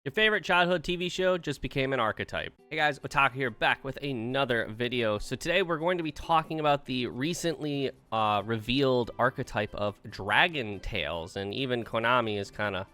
Your favorite childhood TV show just became an archetype. Hey guys, Otaku here, back with another video. So today we're going to be talking about the recently revealed archetype of Dragon Tales, and even Konami is kind of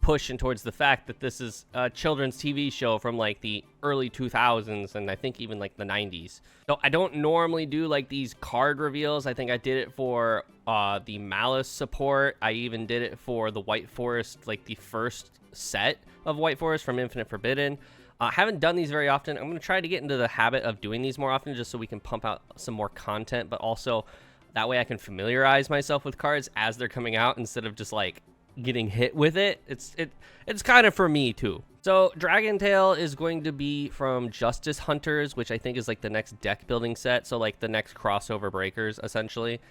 pushing towards the fact that this is a children's TV show from like the early 2000s and I think even like the 90s. So I don't normally do like these card reveals. I think I did it for the Malice support. I even did it for the White Forest, like the first set of White Forest from Infinite Forbidden. I haven't done these very often. I'm going to try to get into the habit of doing these more often just so we can pump out some more content, but also that way I can familiarize myself with cards as they're coming out instead of just like getting hit with it. It's kind of for me too. So Dragon Tail is going to be from Justice Hunters, which I think is like the next deck building set, so like the next crossover breakers essentially.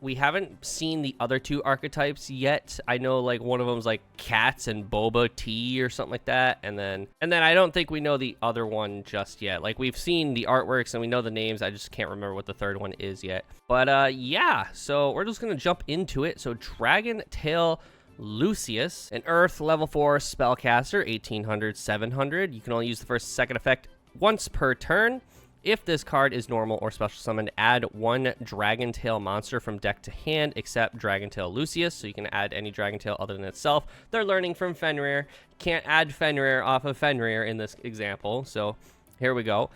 We haven't seen the other two archetypes yet. I know like one of them's like Cats and Boba Tea or something like that, and then I don't think we know the other one just yet. Like we've seen the artworks and we know the names, I just can't remember what the third one is yet. But yeah, so we're just gonna jump into it. So Dragon Tail Lucius, an Earth level 4 spellcaster, 1800 700. You can only use the first and second effect once per turn. If this card is normal or special summoned, add one Dragon Tail monster from deck to hand, except Dragon Tail Lucius, so you can add any Dragon Tail other than itself. They're learning from Fenrir. Can't add Fenrir off of Fenrir in this example, so here we go.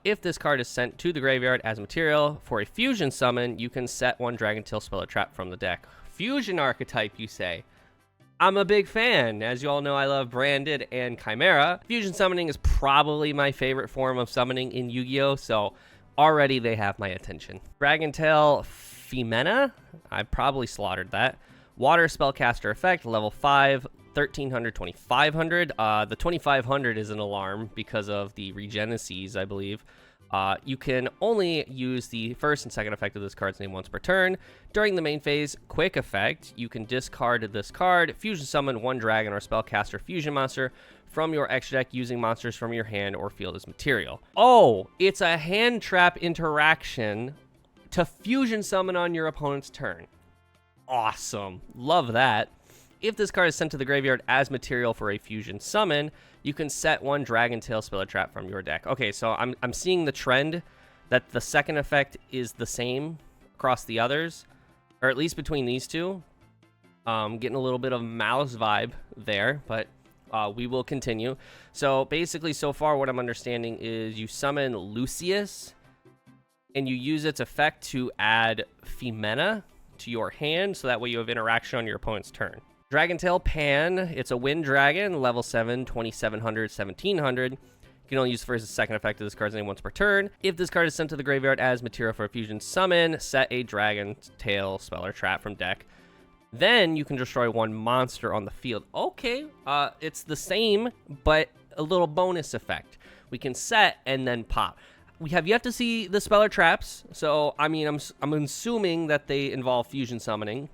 If this card is sent to the graveyard as material for a fusion summon, you can set one Dragon Tail spell or trap from the deck. Fusion archetype, you say? I'm a big fan. As you all know, I love Branded and Chimera. Fusion summoning is probably my favorite form of summoning in Yu-Gi-Oh! So already they have my attention. Dragon Tail Femena. I probably slaughtered that. Water spellcaster effect, level 5, 1300, 2500. The 2500 is an alarm because of the Regenesis, I believe. You can only use the first and second effect of this card's name once per turn. During the main phase, quick effect, you can discard this card, fusion summon one dragon or spellcaster fusion monster from your extra deck using monsters from your hand or field as material. Oh, it's a hand trap interaction to fusion summon on your opponent's turn. Awesome. Love that. If this card is sent to the graveyard as material for a fusion summon, you can set one Dragon Tail spell or trap from your deck. Okay, so I'm seeing the trend that the second effect is the same across the others, or at least between these two. Getting a little bit of Malice vibe there, but we will continue. So basically, so far what I'm understanding is you summon Lucius, and you use its effect to add Femena to your hand, so that way you have interaction on your opponent's turn. Dragon Tail Pan, it's a wind dragon, level 7, 2700, 1700. You can only use the first and second effect of this card's name once per turn. If this card is sent to the graveyard as material for a fusion summon, set a Dragon Tail spell or trap from deck. Then you can destroy one monster on the field. Okay, it's the same, but a little bonus effect. We can set and then pop. We have yet to see the spell or traps, so I mean, I'm assuming that they involve fusion summoning.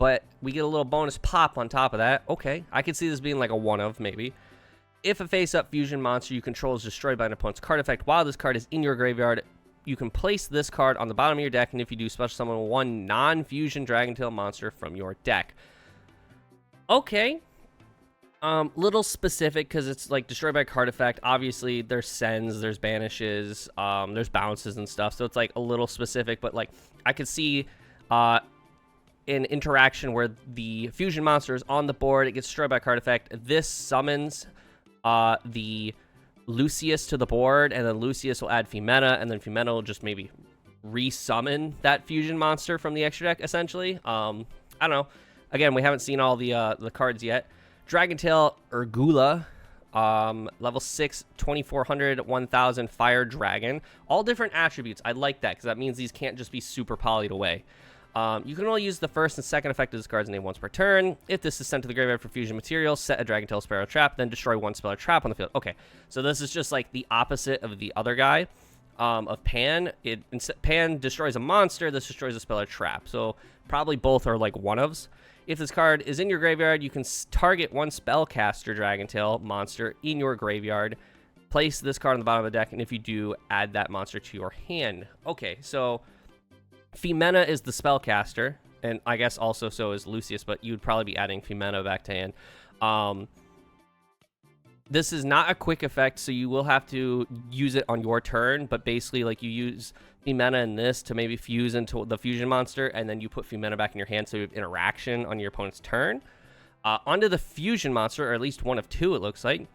But we get a little bonus pop on top of that. Okay, I could see this being like a one-of, maybe. If a face-up fusion monster you control is destroyed by an opponent's card effect while this card is in your graveyard, you can place this card on the bottom of your deck, and if you do, special summon one non-fusion Dragon Tail monster from your deck. Okay. Little specific, because it's like destroyed by card effect. Obviously, there's sends, there's banishes, there's bounces and stuff, so it's like a little specific, but like I could see an interaction where the fusion monster is on the board, it gets destroyed by card effect. This summons the Lucius to the board, and then Lucius will add Femena, and then Femena will just maybe resummon that fusion monster from the extra deck, essentially. I don't know. Again, we haven't seen all the cards yet. Dragon Tail Urgula, level 6, 2400, 1000 Fire Dragon. All different attributes. I like that, because that means these can't just be super polyed away. You can only use the first and second effect of this card's name once per turn. If this is sent to the graveyard for fusion material, set a Dragon Tail spell or trap, then destroy one spell or trap on the field. Okay, so this is just like the opposite of the other guy, of Pan. Pan destroys a monster, this destroys a spell or trap. So probably both are like one-ofs. If this card is in your graveyard, you can target one spellcaster Dragon Tail monster in your graveyard. Place this card on the bottom of the deck, and if you do, add that monster to your hand. Okay, so Femena is the spellcaster, and I guess also so is Lucius, but you'd probably be adding Femena back to hand. This is not a quick effect, so you will have to use it on your turn, but basically, like, you use Femena in this to maybe fuse into the fusion monster, and then you put Femena back in your hand, so you have interaction on your opponent's turn. Onto the fusion monster, or at least one of two, it looks like.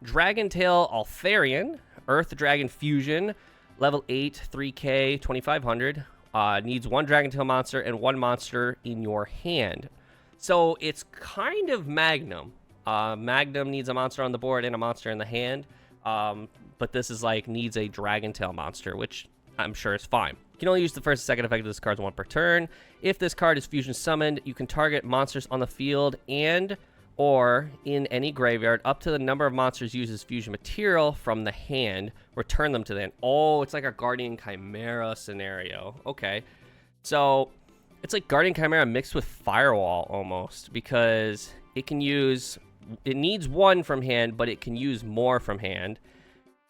Dragontail Altharian, Earth Dragon Fusion, level 8, 3k, 2500. Needs one Dragontail monster and one monster in your hand. So it's kind of Magnum. Magnum needs a monster on the board and a monster in the hand. But this is like needs a Dragontail monster, which I'm sure is fine. You can only use the first and second effect of this card's one per turn. If this card is fusion summoned, you can target monsters on the field and or in any graveyard up to the number of monsters used as fusion material from the hand. Return them to the hand. Oh, it's like a Guardian Chimera scenario. Okay. So it's like Guardian Chimera mixed with Firewall almost, because it can use... It needs one from hand, but it can use more from hand.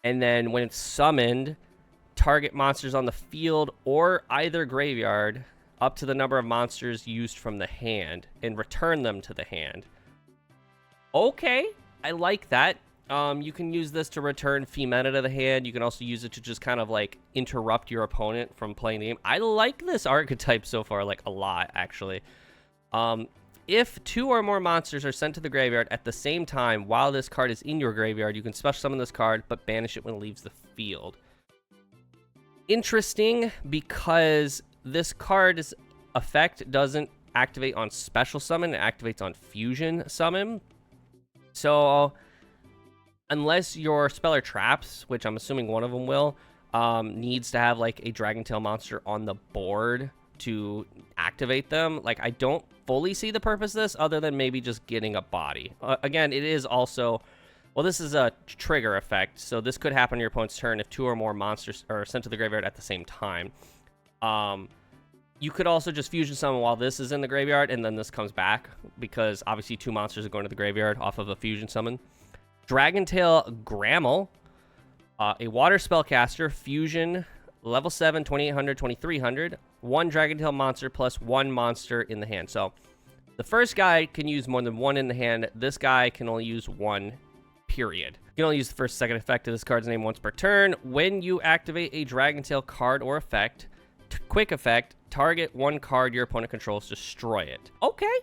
And then when it's summoned, target monsters on the field or either graveyard up to the number of monsters used from the hand and return them to the hand. Okay, I like that. You can use this to return Femena to the hand. You can also use it to just kind of like interrupt your opponent from playing the game. I like this archetype so far, like a lot, actually. If two or more monsters are sent to the graveyard at the same time while this card is in your graveyard, you can special summon this card, but banish it when it leaves the field. Interesting, because this card's effect doesn't activate on special summon, it activates on fusion summon. So, unless your Speller Traps, which I'm assuming one of them will, needs to have like a Dragontail monster on the board to activate them. Like, I don't fully see the purpose of this other than maybe just getting a body. Again, it is also, well, this is a trigger effect, so this could happen on your opponent's turn if two or more monsters are sent to the graveyard at the same time. You could also just fusion summon while this is in the graveyard, and then this comes back, because obviously two monsters are going to the graveyard off of a fusion summon. Dragontail Grammel, a water spellcaster, fusion, level 7, 2800, 2300. One Dragontail monster plus one monster in the hand. So the first guy can use more than one in the hand. This guy can only use one, period. You can only use the first second effect of this card's name once per turn. When you activate a Dragontail card or effect, quick effect, target one card your opponent controls, destroy it. Okay.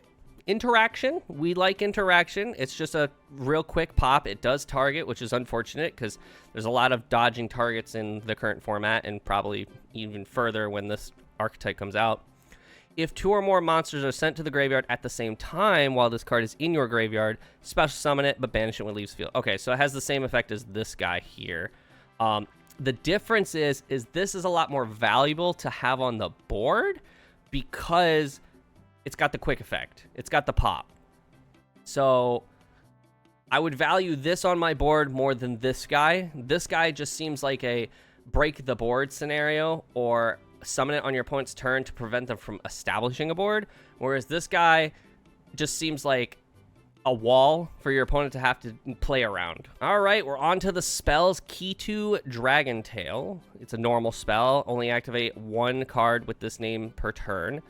Interaction. We like interaction. It's just a real quick pop. It does target, which is unfortunate because there's a lot of dodging targets in the current format, and probably even further when this archetype comes out. If two or more monsters are sent to the graveyard at the same time while this card is in your graveyard, special summon it, but banish it when it leaves the field. Okay, so it has the same effect as this guy here. The difference is this is a lot more valuable to have on the board because it's got the quick effect. It's got the pop. So I would value this on my board more than this guy. This guy just seems like a break the board scenario, or summon it on your opponent's turn to prevent them from establishing a board. Whereas this guy just seems like a wall for your opponent to have to play around. All right, we're on to the spells. Key to Dragontail. It's a normal spell. Only activate one card with this name per turn.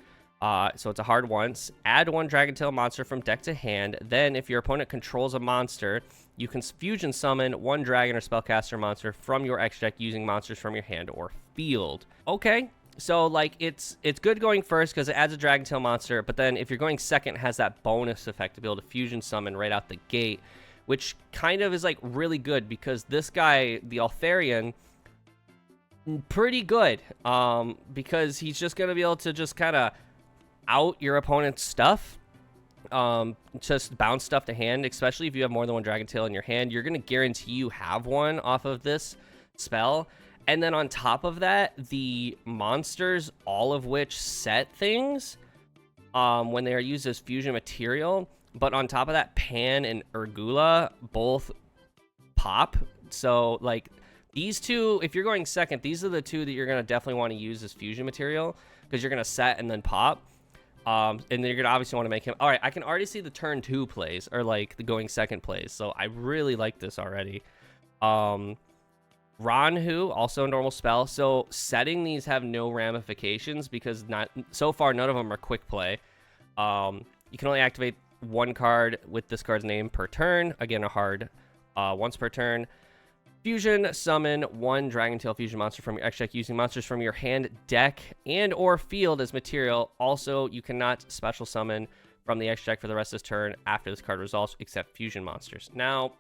So it's a hard once. Add one Dragontail monster from deck to hand. Then, if your opponent controls a monster, you can fusion summon one dragon or spellcaster monster from your X deck using monsters from your hand or field. Okay, so like it's good going first because it adds a Dragontail monster, but then if you're going second, it has that bonus effect to be able to fusion summon right out the gate, which kind of is like really good because this guy, the Altharian, pretty good because he's just going to be able to just kind of out your opponent's stuff, just bounce stuff to hand, especially if you have more than one Dragontail in your hand. You're going to guarantee you have one off of this spell. And then on top of that, the monsters, all of which set things when they are used as fusion material. But on top of that, Pan and Urgula both pop. So like these two, if you're going second, these are the two that you're going to definitely want to use as fusion material because you're going to set and then pop. And then you're going to obviously want to make him... All right, I can already see the turn 2 plays, or like the going second plays. So I really like this already. Ranhu, also a normal spell. So setting these have no ramifications because so far none of them are quick play. You can only activate one card with this card's name per turn. Again, a hard once per turn. Fusion summon one Dragon Tail fusion monster from your X deck using monsters from your hand, deck, and or field as material. Also, you cannot special summon from the X deck for the rest of this turn after this card resolves, except fusion monsters. Now,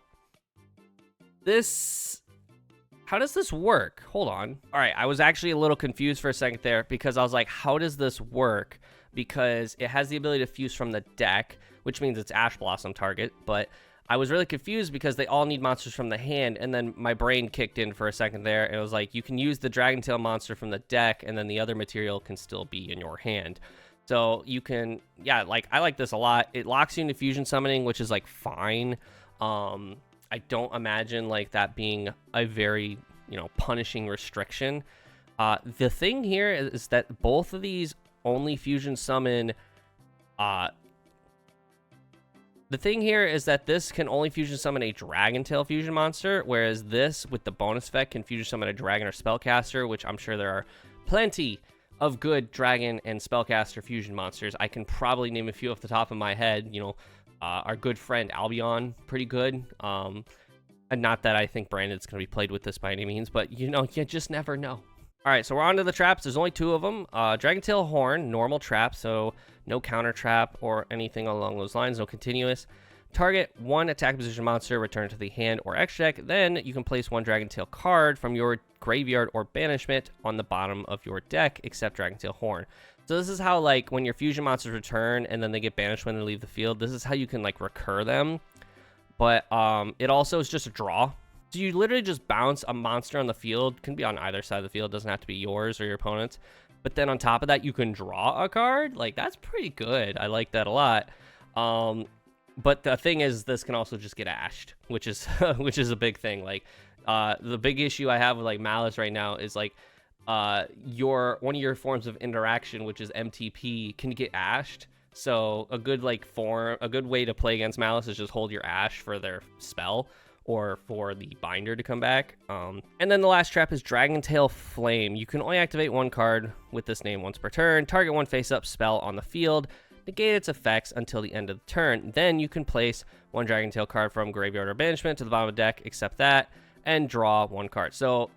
how does this work? Hold on. All right, I was actually a little confused for a second there because I was like, how does this work? Because it has the ability to fuse from the deck, which means it's Ash Blossom target, but I was really confused because they all need monsters from the hand, and then my brain kicked in for a second there, and it was like, you can use the Dragon Tail monster from the deck, and then the other material can still be in your hand. So you can, yeah, like, I like this a lot. It locks you into fusion summoning, which is, like, fine. I don't imagine, like, that being a very, you know, punishing restriction. The thing here is that both of these only fusion summon, the thing here is that this can only fusion summon a Dragon Tail fusion monster, whereas this, with the bonus effect, can fusion summon a dragon or spellcaster, which I'm sure there are plenty of good dragon and spellcaster fusion monsters. I can probably name a few off the top of my head. You know, our good friend Albion, pretty good. And not that I think Brandon's going to be played with this by any means, but, you know, you just never know. All right, so we're on to the traps. There's only 2 of them. Dragon Tail Horn, normal trap, so no counter trap or anything along those lines, no continuous. Target 1 attack position monster, return to the hand or X deck. Then you can place 1 Dragon Tail card from your graveyard or banishment on the bottom of your deck, except Dragon Tail Horn. So this is how, like, when your fusion monsters return and then they get banished when they leave the field, this is how you can, like, recur them. But it also is just a draw. So you literally just bounce a monster on the field. Can be on either side of the field. Doesn't have to be yours or your opponent's. But then on top of that, you can draw a card. Like, that's pretty good. I like that a lot. But the thing is, this can also just get ashed, which is which is a big thing. Like, the big issue I have with, like, Malice right now is, like, one of your forms of interaction, which is MTP, can get ashed. So a good, like, a good way to play against Malice is just hold your ash for their spell, or for the binder to come back. And then the last trap is Dragon Tail Flame. You can only activate 1 card with this name once per turn. Target 1 face-up spell on the field. Negate its effects until the end of the turn. Then you can place 1 Dragon Tail card from graveyard or banishment to the bottom of the deck, except that, and draw 1 card. So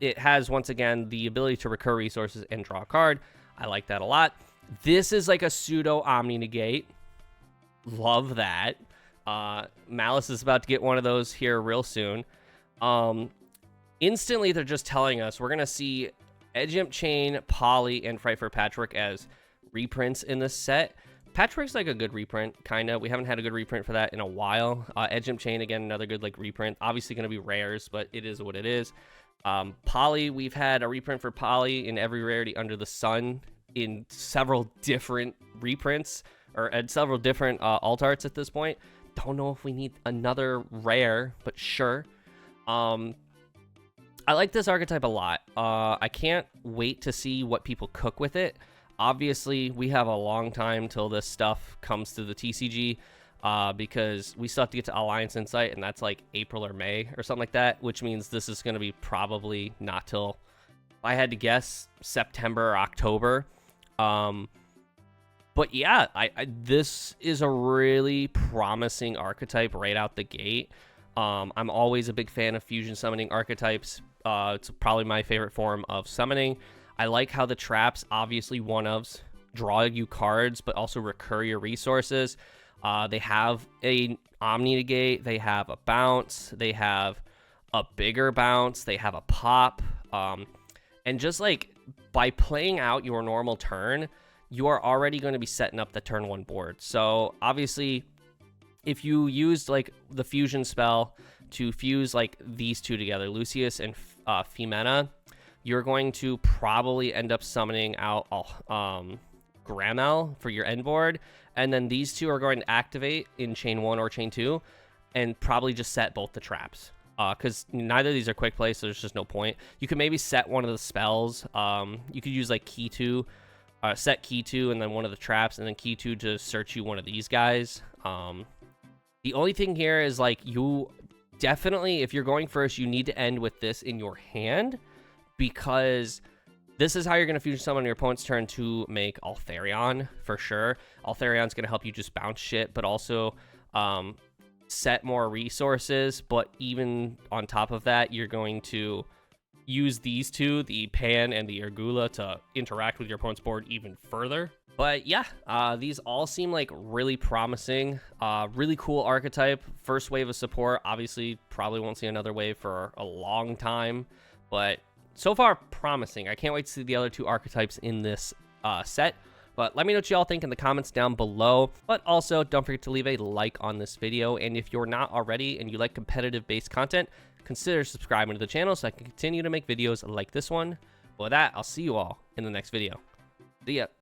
it has, once again, the ability to recur resources and draw a card. I like that a lot. This is like a pseudo Omni Negate. Love that. Malice is about to get one of those here real soon. Instantly, they're just telling us we're going to see Edge Imp Chain, Poly, and Frightfur Patchwork as reprints in this set. Patchwork's like a good reprint, kind of. We haven't had a good reprint for that in a while. Edge Imp Chain, again, another good, like, reprint. Obviously going to be rares, but it is what it is. Poly, we've had a reprint for Poly in every rarity under the sun in several different reprints, or at several different alt arts at this point. Don't know if we need another rare, but sure. I like this archetype a lot. I can't wait to see what people cook with it. Obviously, we have a long time till this stuff comes to the TCG, because we still have to get to Alliance Insight, and that's like April or May or something like that, which means this is going to be probably not till, if I had to guess, September or October. But yeah, this is a really promising archetype right out the gate. I'm always a big fan of fusion summoning archetypes. It's probably my favorite form of summoning. I like how the traps, obviously one-ofs, draw you cards, but also recur your resources. They have a Omni Negate, they have a bounce, they have a bigger bounce, they have a pop. And just, like, by playing out your normal turn, you are already going to be setting up the turn 1 board. So obviously, if you used, like, the fusion spell to fuse, like, these 2 together, Lucius and Femena, you're going to probably end up summoning out Gramel for your end board, and then these 2 are going to activate in chain 1 or chain 2, and probably just set both the traps. Because neither of these are quick plays, so there's just no point. You could maybe set one of the spells. You could use, like, Key 2, set Key 2 and then one of the traps, and then Key 2 to search you one of these guys. The only thing here is, like, you definitely, if you're going first, you need to end with this in your hand, because This is how you're going to fusion summon on your opponent's turn to make Altharion, for sure. Altharion's going to help you just bounce shit, but also set more resources. But even on top of that, you're going to use these two, the Pan and the Ergula, to interact with your opponent's board even further. But yeah, these all seem like really promising, really cool archetype. First wave of support. Obviously, probably won't see another wave for a long time, but so far promising. I can't wait to see the other two archetypes in this set. But let me know what y'all think in the comments down below. But also, don't forget to leave a like on this video. And if you're not already and you like competitive-based content, consider subscribing to the channel so I can continue to make videos like this one. But with that, I'll see you all in the next video. See ya.